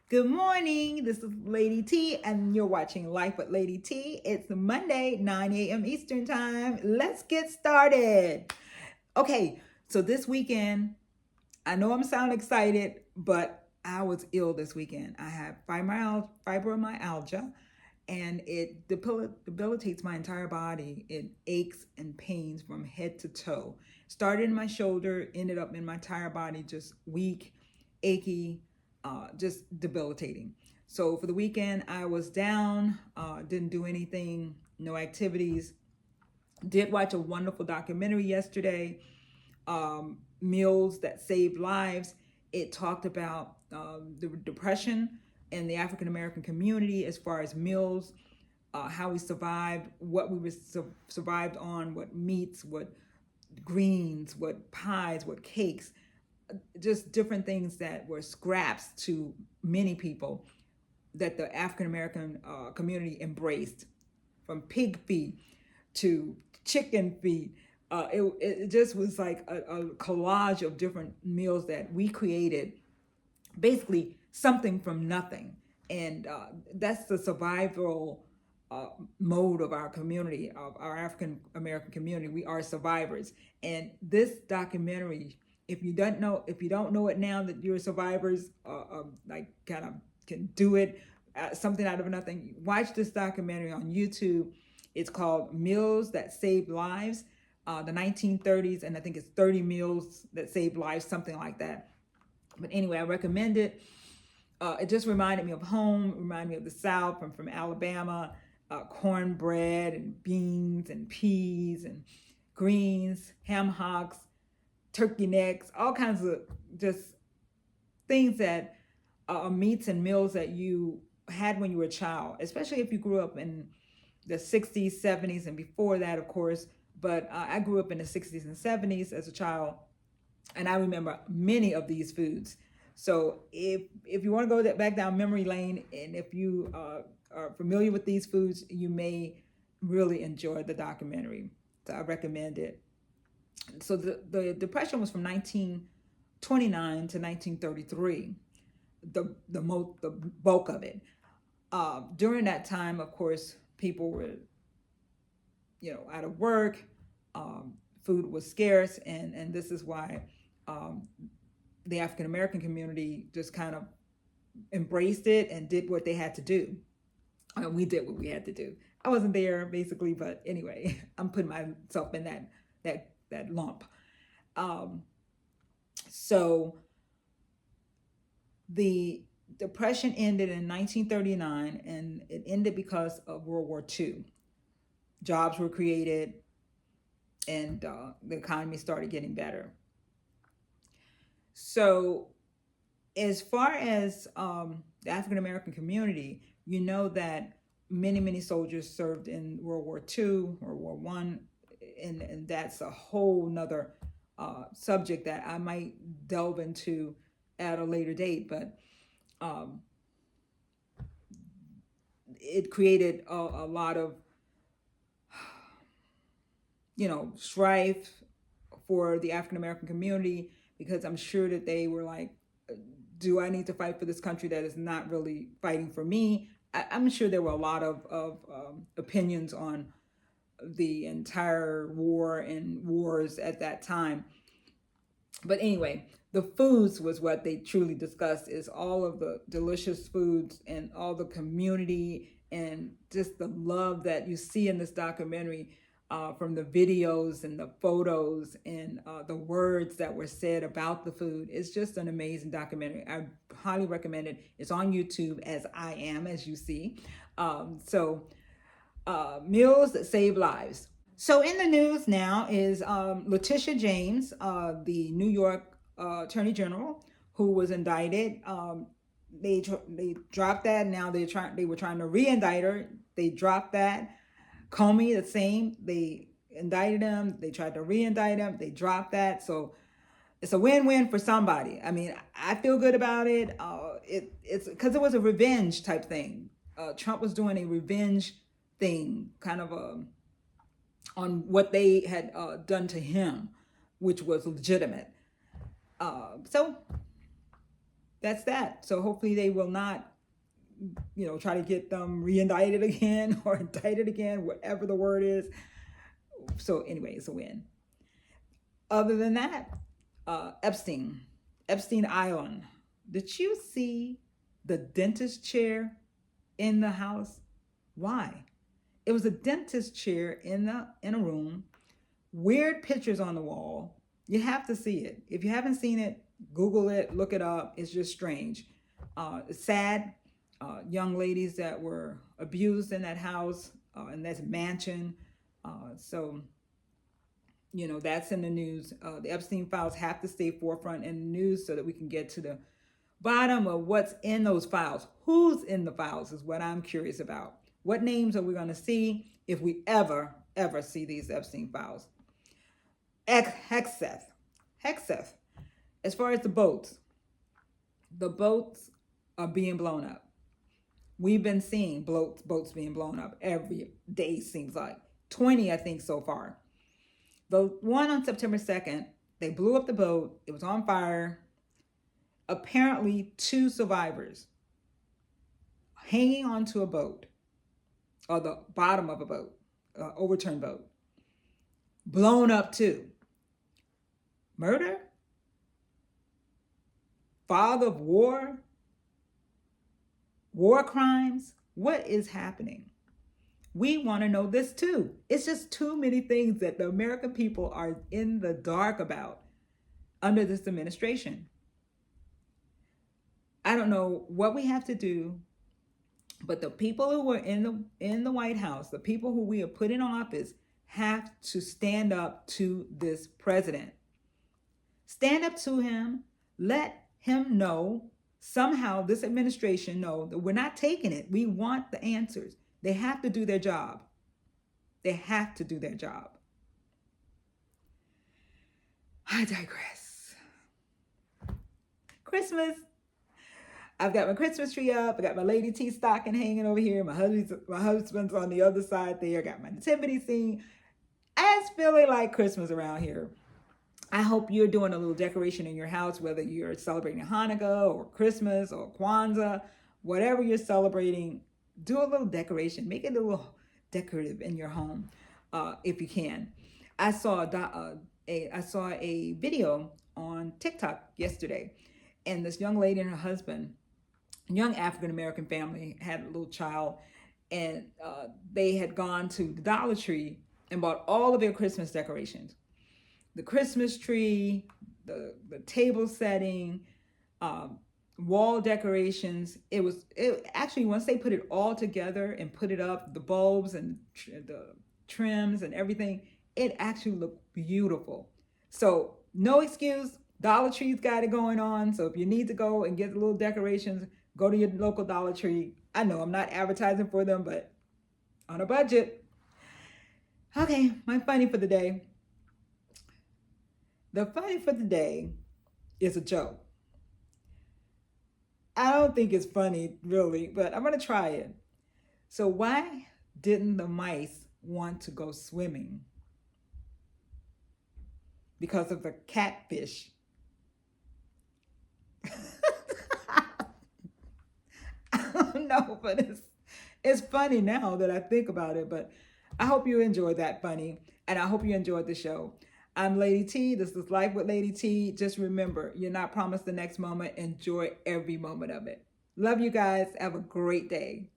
Good morning. This is Lady T, and you're watching Life with Lady T. It's Monday, 9 a.m. Eastern Time. Let's get started. Okay, so this weekend, I know I'm sounding excited, but I was ill this weekend. I have fibromyalgia, and it debilitates my entire body. It aches and pains from head to toe. Started in my shoulder, ended up in my entire body, just weak, achy, just debilitating. So for the weekend, I was down, didn't do anything, no activities. Did watch a wonderful documentary yesterday, Meals That Save Lives. It talked about the depression in the African American community as far as meals, how we survived, what we survived on, what meats, what greens, what pies, what cakes, just different things that were scraps to many people that the African American community embraced, from pig feet to chicken feet. It just was like a collage of different meals that we created, basically something from nothing. And that's the survival mode of our community, of our African American community. We are survivors. And this documentary, if you don't know it now that you're survivors, like kind of can do it, something out of nothing. Watch this documentary on YouTube. It's called Meals That Save Lives, the 1930s, and I think it's 30 Meals That Save Lives, something like that. But anyway, I recommend it. It just reminded me of home, reminded me of the South. I'm from Alabama. Cornbread and beans and peas and greens, ham hocks, turkey necks, all kinds of just things that meats and meals that you had when you were a child, especially if you grew up in the 60s, 70s, and before that, of course. But I grew up in the 60s and 70s as a child, and I remember many of these foods. So if you want to go back down memory lane, and if you are familiar with these foods, you may really enjoy the documentary. So I recommend it. So the depression was from 1929 to 1933. The bulk of it. During that time, of course, people were out of work. Food was scarce, and this is why um, the African American community just kind of embraced it and did what they had to do. We did what we had to do. I wasn't there basically, but anyway, I'm putting myself in that lump. Um, so the depression ended in 1939, and it ended because of World War II. Jobs were created, and the economy started getting better. So as far as the African American community, you know that many soldiers served in World War II, World War One, and that's a whole nother subject that I might delve into at a later date. But um, it created a lot of strife for the African American community, because I'm sure that they were like, do I need to fight for this country that is not really fighting for me? I'm sure there were a lot of opinions on the entire war and wars at that time. But anyway, the foods was what they truly discussed, is all of the delicious foods and all the community and just the love that you see in this documentary, from the videos and the photos and the words that were said about the food. It's just an amazing documentary. I highly recommend it. It's on YouTube, as I am, as you see. Meals That Save Lives. So in the news now is Letitia James, the New York Attorney General, who was indicted. They dropped that. Now they were trying to re-indict her. They dropped that. Comey, the same. They indicted him. They tried to re-indict him. They dropped that. So it's a win-win for somebody. I mean, I feel good about it. It's because it was a revenge type thing. Trump was doing a revenge thing, kind of on what they had done to him, which was legitimate. So that's that. So hopefully they will not, try to get them re-indicted again or indicted again, whatever the word is. So anyway, it's a win. Other than that, Epstein Island. Did you see the dentist chair in the house? Why? It was a dentist chair in a room. Weird pictures on the wall. You have to see it. If you haven't seen it, Google it, look it up. It's just strange. It's sad. Young ladies that were abused in that house, in that mansion. So that's in the news. The Epstein files have to stay forefront in the news so that we can get to the bottom of what's in those files. Who's in the files is what I'm curious about. What names are we going to see if we ever see these Epstein files? Hexeth. As far as the boats are being blown up. We've been seeing boats being blown up every day, seems like. 20, I think, so far. The one on September 2nd, they blew up the boat. It was on fire. Apparently, 2 survivors hanging onto a boat, or the bottom of a boat, overturned boat, blown up too. Murder? Fog of war? War crimes? What is happening? We want to know this too. It's just too many things that the American people are in the dark about under this administration. I don't know what we have to do, but the people who were in the White House, the people who we have put in office, have to stand up to this president. Stand up to him. Let him know, somehow this administration know that we're not taking it. We want the answers. They have to do their job. They have to do their job. I digress. Christmas. I've got my Christmas tree up. I got my Lady T stocking hanging over here. My husband's on the other side there. I got my nativity scene. It's feeling like Christmas around here. I hope you're doing a little decoration in your house, whether you're celebrating Hanukkah or Christmas or Kwanzaa, whatever you're celebrating. Do a little decoration. Make it a little decorative in your home, if you can. I saw a video on TikTok yesterday, and this young lady and her husband, young African American family, had a little child, and they had gone to the Dollar Tree and bought all of their Christmas decorations. The Christmas tree, the table setting, wall decorations. It actually, once they put it all together and put it up, the bulbs and the trims and everything, it actually looked beautiful. So no excuse. Dollar Tree's got it going on. So if you need to go and get the little decorations, go to your local Dollar Tree. I know I'm not advertising for them, but on a budget. Okay, my funny for the day. The funny for the day is a joke. I don't think it's funny, really, but I'm going to try it. So why didn't the mice want to go swimming? Because of the catfish. I don't know, but it's funny now that I think about it, but I hope you enjoyed that funny, and I hope you enjoyed the show. I'm Lady T. This is Life with Lady T. Just remember, you're not promised the next moment. Enjoy every moment of it. Love you guys. Have a great day.